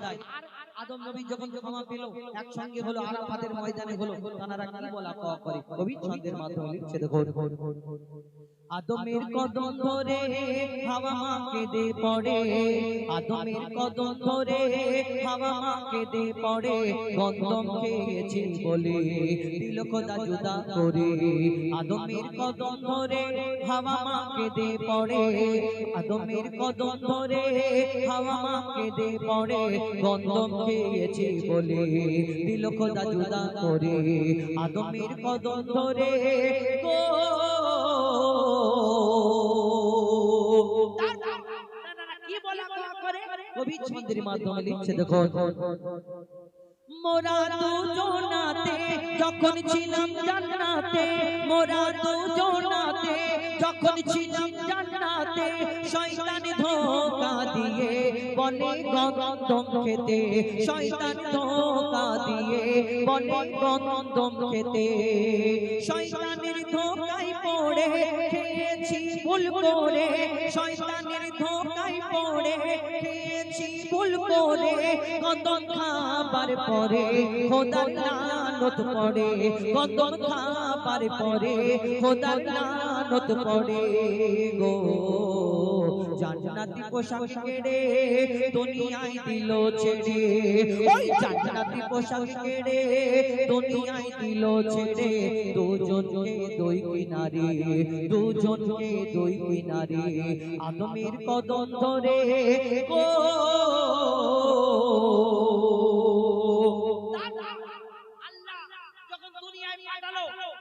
তাই আদম নবী যখন ক্ষমা পেল একসঙ্গে হলো আরাফাতের ময়দানে হলো তারা কি বলা করে কবি ছন্দের মাধ্যমে লিখছে দেখো আদমের কদম ধরে হাওয়া মা কেঁদে পড়ে আদমের কদম ধরে হাওয়া মা কেঁদে পড়ে গন্ধম খেয়েছি বলে দিল খোদা জুদা করে আদমের কদম ধরে হাওয়া মা কেঁদে পড়ে আদমের কদম ধরে হাওয়া মা কেঁদে পড়ে গন্ধম খেয়েছি বলে দিল খোদা জুদা করে আদমের কদম ধরে কি বলা করে কবি ছন্দের মাধ্যমে লিখছে দেখো মোরা দুজনাতে যখন ছিলাম জান্নাতে মোরা দুজনাতে যখন ছিলাম জান্নাতে শয়তান ধোঁকা দিয়ে বলে গন্ধম খেতে শয়তান ধোঁকা দিয়ে বলে গন্ধম খেতে শয়তানের ধোঁকায় পড়ে খেয়েছি ভুল করে শয়তানের ধোঁকায় পড়ে খেয়েছি ভুল করে গন্ধম খাবার পরে খোদার লানত পড়ে গন্ধম খাবার পরে খোদার লানত পড়ে গো জান্নাতি পোশাক কেড়ে দুনিয়ায় দিল ছেড়ে ওই জান্নাতি পোশাক কেড়ে দুনিয়ায় দিল ছেড়ে দুজনকে দুই কিনারে দুজনকে দুই কিনারে আদমের কদম ধরে গো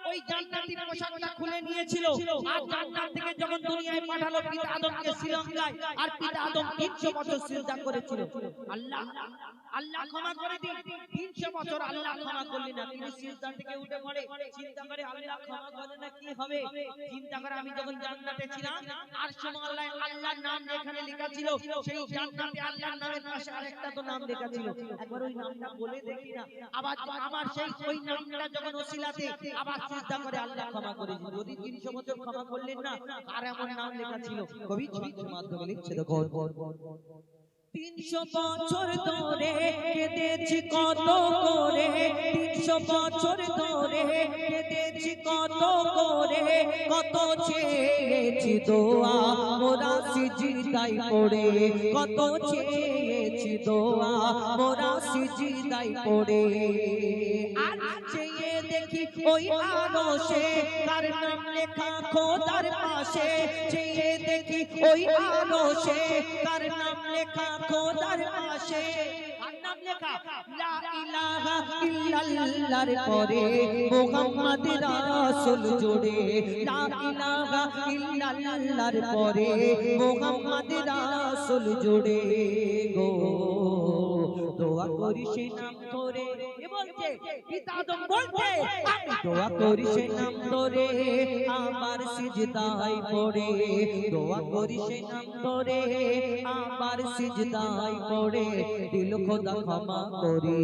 ওই জান্নাতি পোশাকটা খুলে নিয়েছিল আর জান্নাত থেকে যখন দুনিয়ায় পাঠালো পিতা আদমকে শ্রীলঙ্কায় আর পিতা আদম 300 বছর সিজদা করেছিল আল্লাহ আল্লাহ ক্ষমা করে দিন 300 বছর আল্লাহ ক্ষমা করলেন না তিনি সিজদা থেকে উঠে পড়ে চিন্তা করে আল্লাহ ক্ষমা করে না কি হবে চিন্তা করে আমি যখন জান্নাতে ছিলাম আর সময় আল্লাহর নাম এখানে লেখা ছিল সেই জান্নাতে আল্লাহর নামের পাশে আরেকটা তো নাম লেখা ছিল একবার ওই নামটা বলে দেখি না আবার আমার সেই ওই নামটা যখন ওসিলাতে আবার চিন্তা করে আল্লাহ ক্ষমা করে দিন যদি 300 বছর ক্ষমা করলেন না আর এমন নাম লেখা ছিল কবি ছন্দের মাধ্যমে লিখছে দেখো 300 বছর ধরে কেঁদেছি কত করে 300 বছর ধরে কেঁদেছি কত করে কত চেয়েছি দোয়া মোরা সিজদায় পড়ে কত চেয়েছি দোয়া মোরা সিজদায় পড়ে আর চেয়ে দেখি ওই আরশে কার নাম লেখা খোদার পাশে চেয়ে দেখি ওই আরশে কার নাম লেখা খোদার পাশে কার নাম লেখা লা ইলাহা ইল্লাল্লাহর পরে মুহাম্মদ রাসূল জুড়ে লা ইলাহা ইল্লাল্লাহর পরে মুহাম্মদ রাসূল জুড়ে গো দোয়া করি সে নাম ধরে বলছে পিতা আদম বলছে আমি দোয়া করি সে নাম ধরে আবার সিজদায় পড়ে দোয়া করি সে নাম ধরে আবার সিজদায় পড়ে দিল খোদা ক্ষমা করে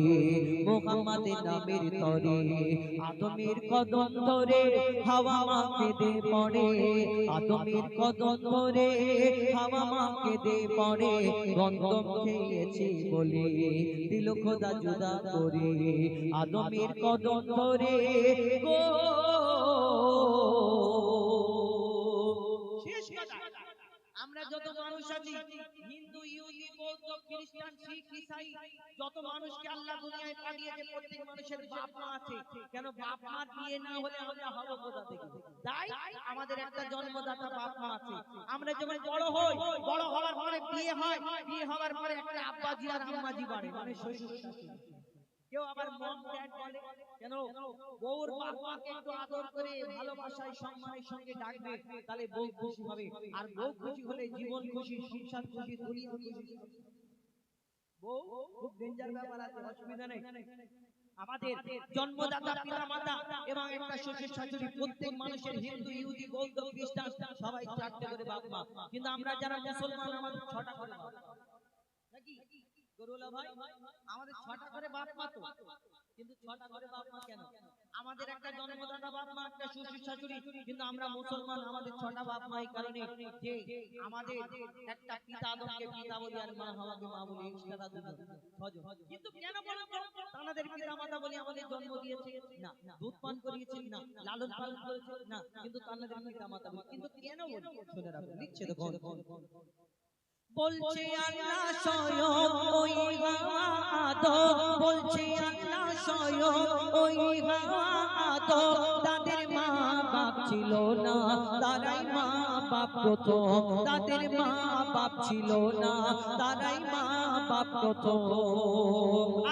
মুহাম্মদের নামের তরে আদমের কদম ধরে হাওয়া মা কেঁদে পড়ে আদমের কদম ধরে হাওয়া মা কেঁদে পড়ে গন্ধম খেয়েছি বলে দিল খোদা জুদা করে আদমের কদম ধরে গো শেষ কথা আমরা যত মানুষ আছি হিন্দু ইহুদি বৌদ্ধ খ্রিস্টান শিখ ইসাই যত মানুষকে আল্লাহ দুনিয়ায় পাঠিয়েছে প্রত্যেক মানুষের বাপ মা আছে কেন বাপ মা বিয়ে না হলে আমরা হব কোথা থেকে তাই আমাদের একটা জন্মদাতা বাপ মা আছে আমরা যখন বড় হই বড় হওয়ার পরে বিয়ে হয় বিয়ে হওয়ার পরে একটা আব্বাজি আর আম্মাজি বাড়ে মানে শ্বশুর শাশুড়ি কেউ আবার মম ড্যাড বলে কেন বউর বাপ মাকে একটু আদর করে ভালোবাসায় সম্মানের সঙ্গে ডাকবে তাহলে বউ খুশি হবে আর বউ খুশি হলে জীবন খুশি সংসার খুশি দুনিয়া খুশি বউ খুব ডেঞ্জার ব্যাপার আছে অসুবিধা নেই আমাদের জন্মদাতা পিতামাতা এবং একটা শ্বশুর শাশুড়ি প্রত্যেক মানুষের হিন্দু ইহুদি বৌদ্ধ খ্রিস্টান সবাই চারটে করে বাপ মা কিন্তু আমরা যারা মুসলমান আমাদের 6টা করে বাপ নাকি গরুলা ভাই আমাদের 6টা করে বাপ মা তো কিন্তু 6টা করে বাপ মা কেন? আমাদের একটা জন্মদাতা বাপ মা, একটা শ্বশুর শাশুড়ি, কিন্তু আমরা মুসলমান, আমাদের 6টা বাপ মা। এই কারণে যে আমাদের একটা পিতা আদমকে পিতা বলি আর মা হাওয়াকে মা বলি, এক্সট্রা দুজন 6জন। কিন্তু কেন বলেন তো? তাদের পিতা মাতা বলি আমাদের জন্ম দিয়েছে না, দুধ পান করিয়েছে না, লালন পালন করেছে না, কিন্তু তাদের পিতা মাতা বলি। কিন্তু কেন বলি? শুনে রাখুন, লিখছে দেখুন। বলছে আল্লাহ স্বয়ং ওই হাওয়া আদম, বলছে আল্লাহ স্বয়ং ওই হাওয়া আদম, তাদের মা বাপ ছিল না, তারাই মা বাপ প্রথম। তাদের মা বাপ ছিল না, তারাই মা বাপ প্রথম।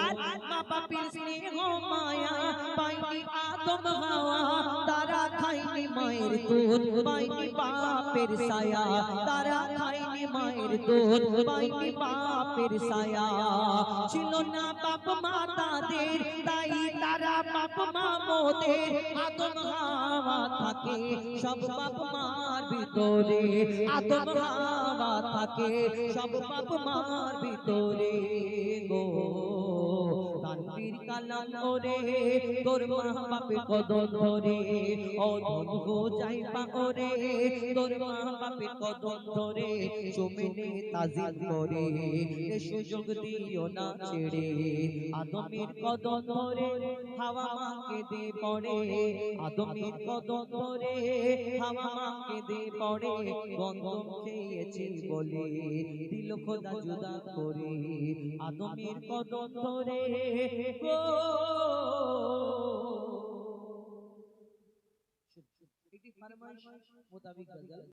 আর মা বাপের স্নেহ মায়া পাইনি আদম হাওয়া, তারা খাইনি মায়ের দুধ, পাইনি বাপের ছায়া, তারা খাইনি মায়ের দুধ, পাইনি বাপের ছায়া। ছিল না বাপ মা তাদের, তাই তারা বাপ মা মোদের। আদম হাওয়া থাকে সব বাপ মার ভিতরে, আদম হাওয়া থাকে সব বাপ মার ভিতরে গো। তানবীর কালাম ওরে তোর মা বাপে কদম ধরে, অধম গো যাইবা ওরে তোর মা বাপে কদম ধরে, চুমেনে তাজিম করে এ সুযোগ দিও না ছেড়ে। আদমের কদম ধরে হাওয়া মাকে দে পড়ে, আদমের কদম ধরে হাওয়া মাকে দে পড়ে। গন্ধম খেয়েছি বলে দিল খোদা জুদা করে, আদমের কদম ধরে গো। এটি ফরমাইশ মোতাবিক